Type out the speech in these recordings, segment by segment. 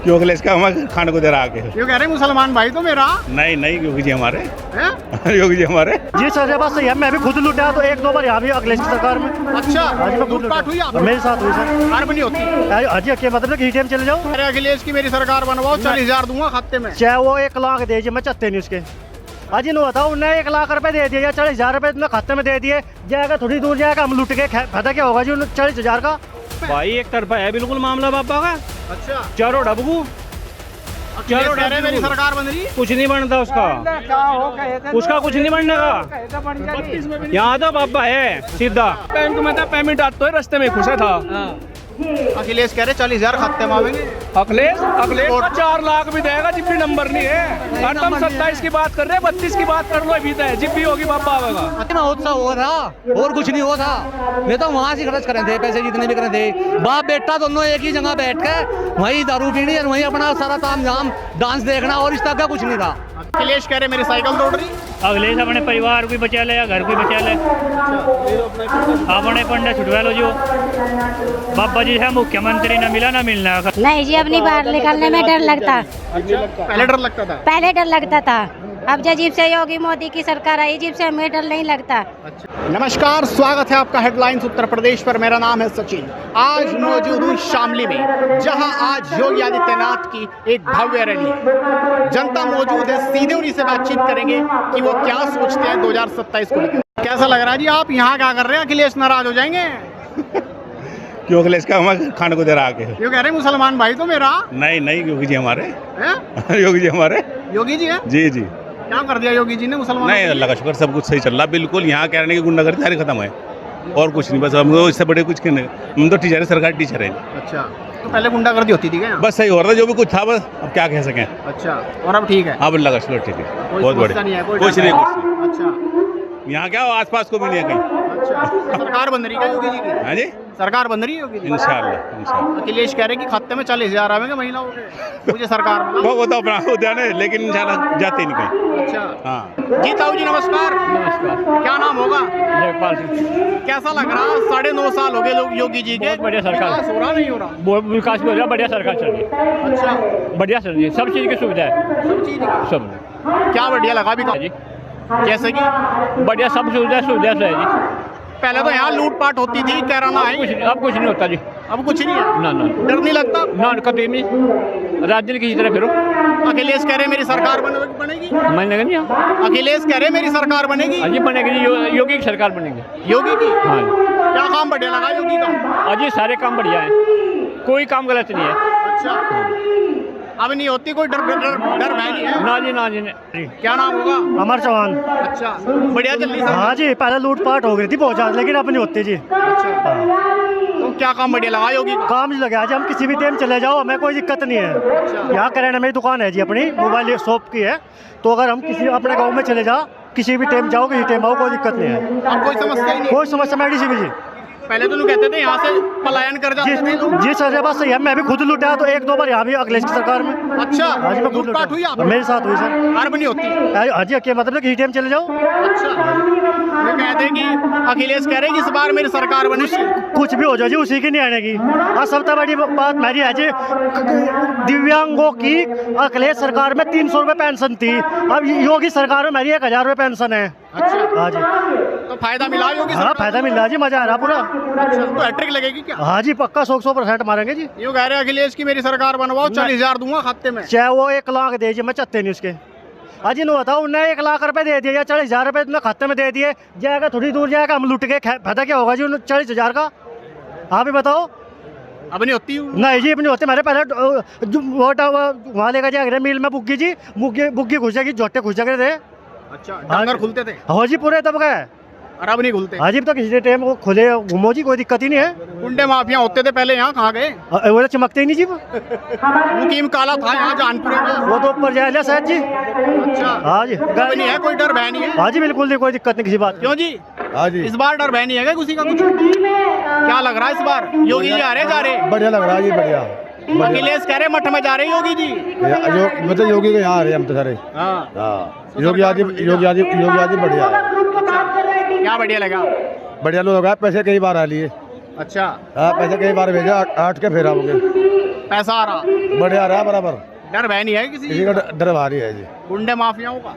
क्यों अखिलेश का हमारे खाने को दे रहा आके। ये कह रहे मुसलमान भाई तो मेरा नहीं योगी जी हमारे है। योगी जी हमारे। जी सर बात सही है, मैं भी खुद लूटा तो 1-2 बार यहाँ भी अखिलेश की सरकार में। अच्छा, आज मैं खुद लूटपाट हुई आप मेरे साथ हुई सर। हार बनी होती अजी क्या मतलब कि ATM चले जाओ। अरे अखिलेश की मेरी सरकार बनवाओ, 40,000 दूंगा खाते में। चाहे वो 1 लाख दे मैं चाहते नहीं उसके। आज इन बताओ उन्हें 1 लाख रुपए दे दिए या 40,000 रुपए तुमने खाते में दे दिए, जाएगा थोड़ी दूर जाएगा हम लूट के फायदा क्या होगा जी 40,000 का। भाई एक तरफा है बिल्कुल मामला बापा का। अच्छा, चारों डबकू अखिलेश कह रहे मेरी सरकार बन रही। कुछ नहीं बनता उसका कुछ नहीं बनने का। यहाँ तो बाबा है सीधा बैंक में था, पेमेंट आता है रास्ते में घुसा था। अखिलेश कह रहे 40,000 खाते में आवेंगे। अखिलेश को 4 लाख भी देगा जिप भी नंबर नहीं है। और तुम 27 की बात कर रहे हैं, 32 की बात कर लो अभी है जिप भी होगी बाबा आवेगा। इतना उत्साह हुआ था और कुछ नहीं हुआ था। मैं तो वहाँ से खर्च करे थे पैसे जितने भी करे थे, बाप बेटा दोनों एक ही जगह बैठ के वहीं दारू पीनी और वहीं अपना सारा ताम झाम डांस देखना और इस तक का कुछ नहीं था। अखिलेश कह रहे मेरी साइकिल तोड़ रही। अखिलेश अपने परिवार को बचा ले या घर को बचा ले, अपने पंडे छुटवा लो जो बाबा जी है मुख्यमंत्री न मिला न मिलना। नहीं जी, अपनी बाहर निकलने में डर लगता। पहले डर लगता था। पहले डर लगता था, अब जब से योगी मोदी की सरकार आई जब से हमें डर नहीं लगता। नमस्कार, स्वागत है आपका हेडलाइंस उत्तर प्रदेश पर। मेरा नाम है सचिन। आज मौजूद हूँ शामली में, जहां आज योगी आदित्यनाथ की एक भव्य रैली है। जनता मौजूद है, सीधे उन्हीं से बातचीत करेंगे कि वो क्या सोचते हैं 2027 को लेकर। कैसा लग रहा है जी, आप यहाँ क्या कर रहे हैं? अखिलेश नाराज हो जाएंगे। क्यों अखिलेश का हमारे खाने को दे रहा आके। ये कह रहे मुसलमान भाई तो मेरा नहीं योगी जी हमारे है। योगी जी हमारे। योगी जी है जी क्या कर दिया योगी जी ने मुसलमान? नहीं, अल्लाह का शुक्र सब कुछ सही चल रहा बिल्कुल। यहाँ कह रहे हैं कि गुंडागर्दी सारी खत्म है और कुछ नहीं, बस हम इससे बड़े कुछ नहीं। हम तो टीचर है, सरकारी टीचर है। अच्छा, तो पहले गुंडागर्दी होती थी क्या? बस सही हो रहा था, जो भी कुछ था बस अब क्या कह सकें। अच्छा, और अब ठीक है? हाँ अल्लाह का शुक्र ठीक है, बहुत बढ़िया। कुछ नहीं। अच्छा, यहाँ क्या हो, आसपास को भी नहीं है कहीं। अच्छा, सरकार बन रही है योगी जी की? हाँ जी, सरकार बन रही है योगी जी? इंशाल्लाह। अखिलेश कह रहे कि खाते में 40,000 आवेंगे महिलाओं के। मुझे सरकार वो तो अपना उद्यान है, लेकिन इंशाल्लाह जाते नहीं कहीं। अच्छा हाँ जी, ताऊ जी नमस्कार। नमस्कार। क्या नाम होगा? लेखपाल सिंह। कैसा लग रहा? 9.5 साल हो गए लोग योगी जी के। बहुत बढ़िया सरकार। विकास हो रहा नहीं हो रहा? विकास भी हो रहा, बढ़िया सरकार चल रही है। अच्छा, बढ़िया चल रही है, सब चीज़ की सुविधा है। सब चीज सब क्या बढ़िया लगा भी? जी जैसे कि बढ़िया, सब सुविधा से है जी। पहले तो यहाँ लूटपाट होती थी, कैराना है, अब कुछ नहीं होता जी। अब कुछ नहीं है। ना डर नहीं लगता? ना कभी नहीं, राज्य किसी तरह फिरो। अखिलेश कह रहे मेरी सरकार बनेगी। मैंने नहीं। अखिलेश कह रहे मेरी सरकार बनेगी। अजी बनेगी जी, योगी की सरकार बनेगी। योगी की? हाँ, क्या काम बढ़िया लगा योगी का? अजी सारे काम बढ़िया है, कोई काम गलत नहीं है। अच्छा, अब नहीं होती कोई डर नहीं है? ना जी नहीं। क्या नाम होगा? अमर चौहान। अच्छा, बढ़िया चल रही। हाँ जी, पहले लूटपाट हो गई थी बहुत ज्यादा, लेकिन अब नहीं होती जी। अच्छा, तो क्या काम बढ़िया लगा योगी का? काम लगे आज हम किसी भी टाइम चले जाओ, हमें कोई दिक्कत नहीं है। अच्छा, यहाँ करें मेरी दुकान है जी, अपनी मोबाइल शॉप की है, तो अगर हम किसी अपने गाँव में चले जाओ, किसी भी टाइम जाओ, किसी टाइम आओ, कोई दिक्कत नहीं है। अब कोई समस्या ही नहीं? कोई समस्या मेडिसिन भी जी। पहले तो लोग कहते थे यहाँ से पलायन कर जाते थे लोग। जी सर बात सही है, मैं भी खुद लूटा तो 1-2 बार यहाँ भी अखिलेश की सरकार में। अच्छा, हाँ जी, मैं खुद लूटपाट हुई आप? लूटा मेरे साथ हुई सर। हार बनी होती? हाँ जी, क्या मतलब कि ATM चले जाओ। अच्छा, वो कहते हैं कि अखिलेश कह रहे हैं कि इस बार मेरी सरकार बनेगी। कुछ भी हो जाए जी, उसी की नहीं आने की। और सबसे बड़ी बात मेरी है जी, दिव्यांगों की अखिलेश सरकार में 300 रुपये पेंशन थी, अब योगी सरकार में मेरी 1,000 रुपये पेंशन है। अच्छा, हाँ जी, तो फायदा मिला योगी हाँ सरकार? फायदा मिल रहा है जी, मजा आ रहा पूरा। अच्छा, तो हैट्रिक लगेगी क्या? हाँ जी, पक्का 100% मारेंगे जी। यूँ कह रहे हैं अखिलेश की मेरी सरकार बनवाओ, 40,000 दूंगा खाते में। चाहे वो 1 लाख दे जी, मैं चाहते नहीं उसके। आज इन बताओ उन्हें 1 लाख रुपए दे दिए या 40,000 रुपए तुमने खाते में दे दिए, जाएगा थोड़ी दूर जाएगा हम लूट के फायदा क्या होगा जी 40,000 का? आप ही बताओ। अब नहीं होती? नहीं जी, अब नहीं होते। मेरे पहले वोट वहाँ लेकर जाएगा मिल में बुग्गी जी, बुग्गी घुस जाएगी, जोटे घुस जाते थे। अच्छा, डंगर खुलते थे? हाँ जी, पूरे तब गए। और अब नहीं खुलते? हाँ जी, तो किसी टाइम वो खुले घूमो जी, कोई दिक्कत ही नहीं है। गुंडे माफिया होते थे पहले, यहाँ कहाँ गए? वो तो चमकते ही नहीं जी। मुकीम काला था यहाँ जानपुर में। वो तो ऊपर जाए शायद जी। अच्छा, हाँ जी, अब नहीं है कोई डर भय नहीं है? हाँ जी, बिल्कुल नहीं, कोई दिक्कत नहीं किसी बात की। क्यों जी? हाँ जी, इस बार डर भय नहीं है किसी का कुछ? क्या लग रहा है इस बार योगी जी आ रहे जा रहे? बढ़िया लग रहा है जी, बढ़िया। अखिलेश कह रहे मठ में जा रहे योगी जी। मतलब योगी के यहाँ आ रहे हम तो सारे। हाँ, योगी आदि बढ़िया है। क्या बढ़िया लगा? बढ़िया लोग है, पैसे कई बार आ लिए। अच्छा, पैसे कई बार भेजा, 8 के फिर आओगे। पैसा आ रहा, बढ़िया रहा बराबर, डर भय नहीं है किसी किसी का डर भारी है जी। गुंडे माफियाओं का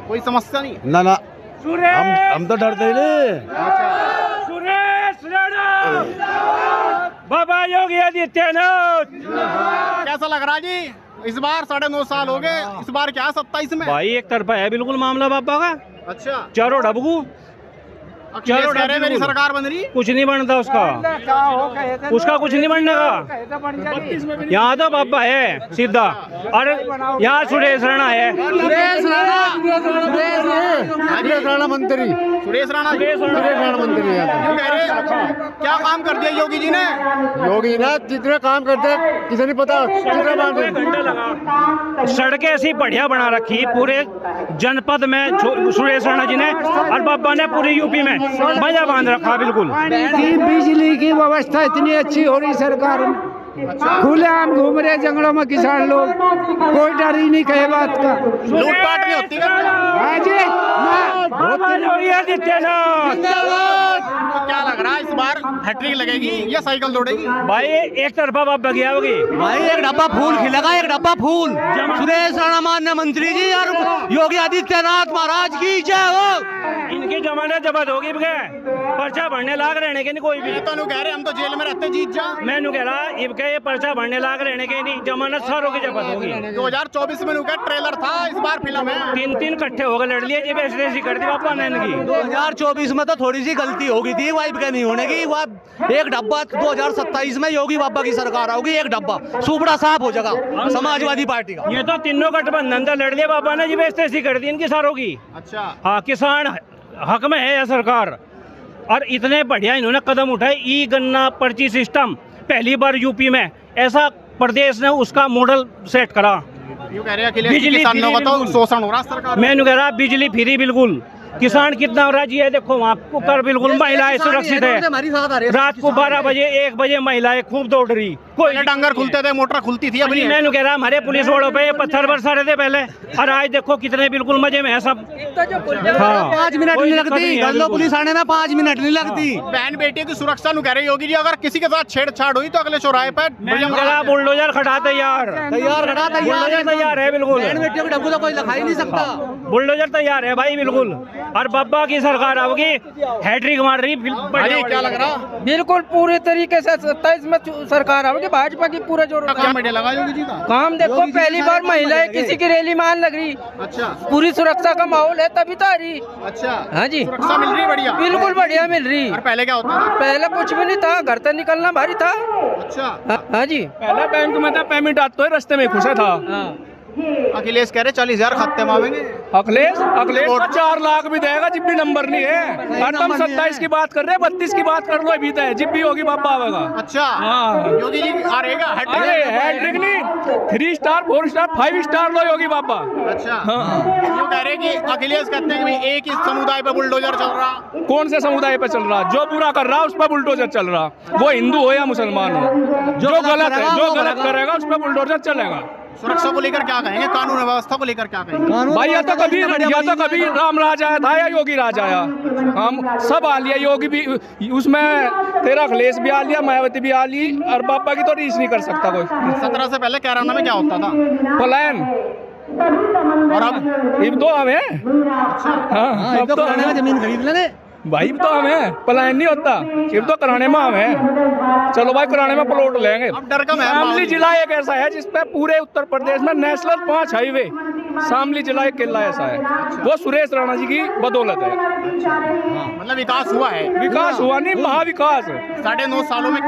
कोई समस्या नहीं? ना ना, हम तो डरते ही नहीं। सुरेश राणा, बाबा योगी आदित्यनाथ। कैसा लग रहा जी इस बार? 9.5 साल हो गए, इस बार क्या 27 में? भाई एक तरफा है बिल्कुल मामला बाबा का, अच्छा, चारों डबकू, अखिलेश कह रहे हैं मेरी सरकार बन रही। कुछ नहीं बनता उसका कुछ नहीं बनने का। यहाँ तो बाबा है सीधा, और यहाँ सुरेश राणा है। सुरेश राणा मंत्री, सुरेश राणा मंत्री है। क्यों कह रहे हैं? क्या काम कर दिया योगी जी ने? योगी ना जितने काम करते हैं किसी नहीं पता कितना काम घंटा लगा, सड़कें ऐसी बढ़िया बना रखी पूरे जनपद में सुरेश राणा जी ने, और बाबा ने पूरी यूपी में मजा बांध रखा बिल्कुल। बिजली की व्यवस्था इतनी अच्छी हो रही सरकार में, खुले आम घूम रहे जंगलों में किसान लोग, कोई डर ही नहीं कहे बात का। लूटपाट नहीं होती है? हाँ जी, तो क्या लग रहा है इस बार हैट्रिक लगेगी या साइकिल दौड़ेगी? भाई एक तरफा बाबा गया होगी। भाई एक डब्बा फूल खिलेगा, एक डब्बा फूल। सुरेश राणा माननीय मंत्री जी और योगी आदित्यनाथ महाराज की जय हो। इनकी जमानत जब्त होगी, पर्चा भरने लाग रहने के नहीं कोई भी। ये तो कह रहे हम तो जेल में रहते जीत जा। मैं कह रहा इनके ये पर्चा भरने लाग रहने के नहीं, जमानत सारों की जब्त होगी। 2024 में उनका ट्रेलर था, इस बार फिल्म है। 3 इकट्ठे होकर लड़ लिए जी, ऐसी कर दी पापा ने इनकी। 2024 में तो थोड़ी सी गलती हो गई थी वाइफ के नहीं होने की। वह एक डब्बा 2027 में योगी बाबा की सरकार आओगी, एक डब्बा सुपड़ा साफ हो जाएगा समाजवादी पार्टी का। ये तो तीनों गठबंधन तो लड़ लिए बाबा ने जी, ऐसी कर दी इनकी सारों की। अच्छा, हाँ, किसान हक में है यह सरकार, और इतने बढ़िया इन्होंने कदम उठाए। ई गन्ना पर्ची सिस्टम पहली बार यूपी में, ऐसा प्रदेश ने उसका मॉडल सेट करा। यूँ कह रहे हैं अखिलेश जी किसानों का तो शोषण हो रहा सरकार। मैं कह रहा बिजली फ्री बिल्कुल, किसान कितना हो रहा जी है देखो वहाँ कर बिल्कुल, महिलाएं सुरक्षित है। रात को 12 बजे 1 बजे महिलाएं खूब दौड़ रही, कोई डंगर खुलते थे, मोटर खुलती थी। अभी मैं कह रहा हमारे पुलिस वालों पे पत्थर बरसा रहे थे पहले, और आज देखो कितने बिल्कुल मजे में है सब। 5 मिनट नहीं लगती, गल्लो पुलिस आने में 5 मिनट नहीं लगती। बहन बेटी की सुरक्षा नु कह रहे योगी जी, अगर किसी के साथ छेड़छाड़ हुई तो अगले चौराहे पर बुलडोजर खड़ा तैयार तैयार है बिल्कुल। बहन बेटियों को डब्बू तो कोई लखा ही नहीं सकता, बुलडोजर तैयार है भाई बिल्कुल। और बाबा की सरकार आओगी, हैट्रिक मार रही। क्या लग रहा? बिल्कुल पूरे तरीके से 27 में सरकार आओगी भाजपा की, पूरा जोर लगा योगी जी का काम। देखो पहली बार महिलाएं किसी की रैली मान लग रही, अच्छा, पूरी सुरक्षा का माहौल है तभी तो आ रही। अच्छा, हाँ जी, सुरक्षा मिल रही बढ़िया, बिल्कुल बढ़िया मिल रही। और पहले क्या होता था? पहले कुछ भी नहीं था, घर तक निकलना भारी था। अच्छा, हाँ जी, पहले बैंक में था, पेमेंट आता है रास्ते में खुशा था। अखिलेश कह रहे 40,000 खाते मांगेंगे। अखिलेश 4 लाख भी देगा जब भी नंबर नहीं है। और तुम 27 की बात कर रहे हैं, 32 की बात कर लो अभी तक, जब भी होगी बाबा आवेगा। अच्छा, हाँ, योगी जी आ रहेगा हैट्रिक नहीं, 3 स्टार 4 स्टार 5 स्टार लो योगी बाबा। अच्छा, हाँ। कह रहे कि अखिलेश कहते हैं कि एक ही समुदाय पे बुलडोजर चल रहा। कौन से समुदाय पे चल रहा? जो बुरा कर रहा है उस पर बुलडोजर चल रहा, वो हिंदू हो या मुसलमान हो। जो गलत है, जो गलत करेगा उस पर बुलडोजर चलेगा। सुरक्षा को लेकर क्या कहेंगे? कानून व्यवस्था को लेकर क्या कहेंगे? भाई या तो कभी राम राज आया था या योगी राज आया, हम सब आ लिया। योगी भी उसमें, तेरा अखिलेश भी आ लिया, मायावती भी आ ली, और बाबा की तो रीस नहीं कर सकता कोई। 17 से पहले कैराना में क्या होता था? प्लान, और अब तो हमें हाँ, तो जमीन खरीद लेने भाई, तो हमें प्लान नहीं होता, सिर्फ तो कराने में हमें। चलो भाई कराने में प्लॉट लेंगे। अब डर का शामली जिला एक ऐसा है जिसपे पूरे उत्तर प्रदेश में नेशनल 5 हाईवे, शामली जिला एक किला ऐसा है, वो सुरेश राणा जी की बदौलत है। मतलब विकास हुआ है? विकास हुआ नहीं, महाविकास। 9.5 सालों में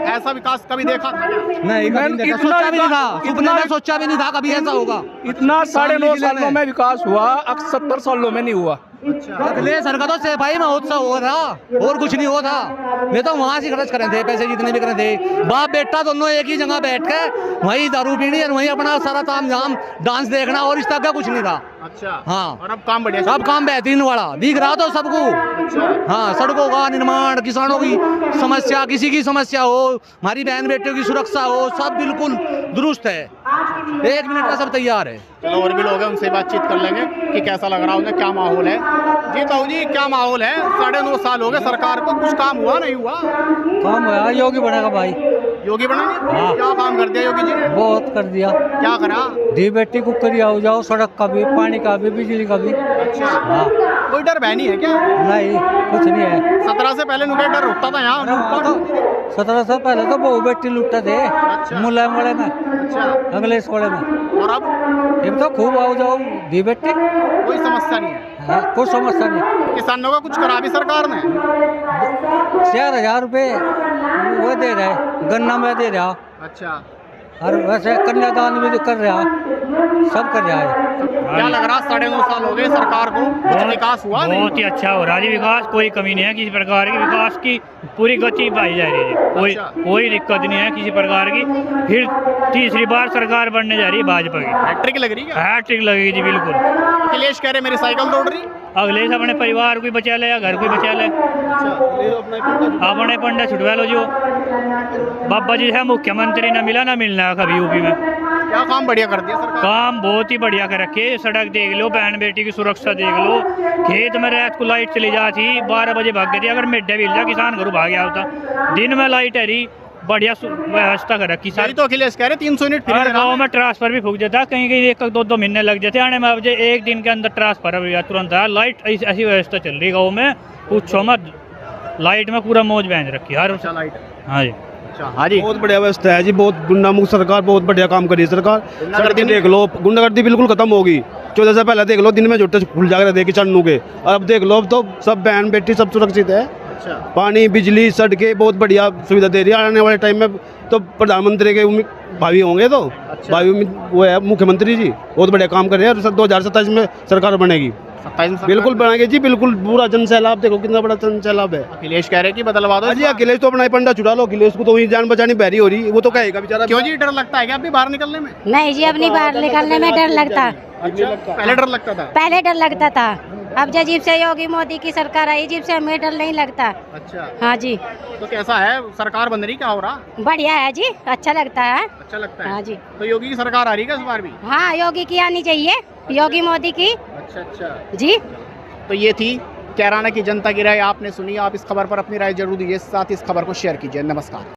ऐसा विकास कभी देखा था? नहीं, सोचा भी नहीं था, इतना सोचा भी नहीं था कभी ऐसा होगा। इतना 9.5 सालों में विकास हुआ, 70 सालों में नहीं हुआ। अगले सर का तो सफाई महोत्सव हो रहा, और कुछ नहीं हो था। मैं तो वहाँ से खर्च करे थे, पैसे जितने भी करे थे, बाप बेटा दोनों एक ही जगह बैठ के वहीं दारू पीनी और वहीं अपना सारा ताम झाम डांस देखना, और इस तक का कुछ नहीं था। अच्छा, हाँ, और अब काम बढ़िया, सब काम बेहतरीन वाला दिख रहा तो सबको। हाँ, सड़कों का निर्माण, किसानों की समस्या, किसी की समस्या हो, हमारी बहन बेटियों की सुरक्षा हो, सब बिल्कुल दुरुस्त है, 1 मिनट का सब तैयार है। चलो और भी लोग हैं, उनसे बातचीत कर लेंगे कि कैसा लग रहा है, क्या माहौल है। जी ताऊ जी, क्या माहौल है? 9.5 साल हो गए सरकार को, कुछ काम हुआ नहीं हुआ? काम हुआ, योगी बनेगा भाई। योगी बना नहीं? हाँ। क्या काम कर दिया योगी जी ने? बहुत कर दिया। क्या करा? दी बेटी को करी आओ जाओ, सड़क का भी, पानी का भी, बिजली का भी। अच्छा, हाँ, कोई डर भय नहीं है क्या? नहीं कुछ नहीं है। 17 से पहले नुके डर होता था यहाँ लूटपाट? 17 साल पहले तो बहु बेटी लुटते थे, अच्छा। मुलायम वाले में, अच्छा, अंग्लेश वाले में। और अब अब तो खूब आओ जाओ, दी बेटी। कोई समस्या नहीं है? हाँ, कुछ समस्या नहीं। किसानों का कुछ करा भी सरकार ने? 4,000 रुपये वो दे रहे, गन्ना में दे रहा, अच्छा, और वैसे कन्यादान भी कर रहा, सब कर रहा है। क्या लग रहा 9.5 साल हो गए सरकार को, कुछ विकास हुआ नहीं? बहुत ही अच्छा हो रहा है जी विकास, कोई कमी नहीं है किसी प्रकार की, विकास की पूरी गति पाई जा रही है, कोई दिक्कत नहीं है किसी प्रकार की। फिर तीसरी बार सरकार बनने जा रही है भाजपा की, हैट्रिक लग रही है? हैट्रिक लगेगी जी बिल्कुल। अखिलेश कह रहे मेरी साइकिल तोड़ रही। अगले से अपने परिवार को बचा ले या घर को बचा ले, अपने पंडा छुटवा लो जो बाबा जी है मुख्यमंत्री न मिला ना मिलना है कभी यूपी में। क्या काम बढ़िया कर दिया सरकार? काम बहुत ही बढ़िया कर रखे, सड़क देख लो, बहन बेटी की सुरक्षा देख लो, खेत में रात को लाइट चली जाती 12 बजे भाग गई थी, अगर मिड डे मील जा किसान घर भाग गया होता, दिन में लाइट है रही, बढ़िया व्यवस्था कर रखी यही तो अखिलेश कह रहे 300 यूनिट फ्री हर लगा गाँव में ट्रांसफर भी फूक देता, कहीं कहीं 1-2 महीने लग जाते आने में, अब जो 1 दिन के अंदर ट्रांसफर हो गया तुरंत है। लाइट ऐसी व्यवस्था चल रही गाँव में, पूछो मत, लाइट में पूरा मौज बहन रखी हर। अच्छा, लाइट। हाँ जी, अच्छा, हाँ जी, बहुत बढ़िया व्यवस्था है जी, बहुत गुंडामुक्त सरकार, बहुत बढ़िया काम करी है सरकार। गुंडागर्दी सड़कें देख लो, गुंडागर्दी बिल्कुल खत्म होगी। 14 से पहले देख लो दिन में झुट्टे फुल जाकर रहे किसानों के, और अब देख लो अब तो सब बहन बेटी सब सुरक्षित है। अच्छा, पानी बिजली सड़कें बहुत बढ़िया सुविधा दे रही है। आने वाले टाइम में तो प्रधानमंत्री के भावी होंगे, तो भावी वो है मुख्यमंत्री जी, बहुत बढ़िया काम कर रहे हैं। 2027 में सरकार बनेगी, 27 में बिल्कुल बनाएंगे जी, बिल्कुल पूरा जन सैलाब, देखो कितना बड़ा जन सैलाब है। अखिलेश कह रहे कि बदलवा दो। जी अखिलेश तो अपना ही पंडा छुड़ा लो, अखिलेश को तो वही जान बचानी बहरी हो रही, वो तो कहेगा बेचारा। क्यों जी, डर लगता है क्या अभी बाहर निकलने में? नहीं जी, अपनी बाहर निकलने में डर लगता। पहले डर लगता था? पहले डर लगता था, अब जब से योगी मोदी की सरकार आई जब से हमें डर नहीं लगता। अच्छा, हाँ जी, तो कैसा है सरकार बन रही, क्या हो रहा? बढ़िया है जी, अच्छा लगता है। अच्छा लगता है? हाँ जी, तो योगी की सरकार आ रही है इस बार भी? हाँ योगी की आनी चाहिए, योगी मोदी की। अच्छा अच्छा, जी, तो ये थी कैराना की जनता की राय, आपने सुनी। आप इस खबर पर अपनी राय जरूर दीजिए, साथ ही इस खबर को शेयर कीजिए। नमस्कार।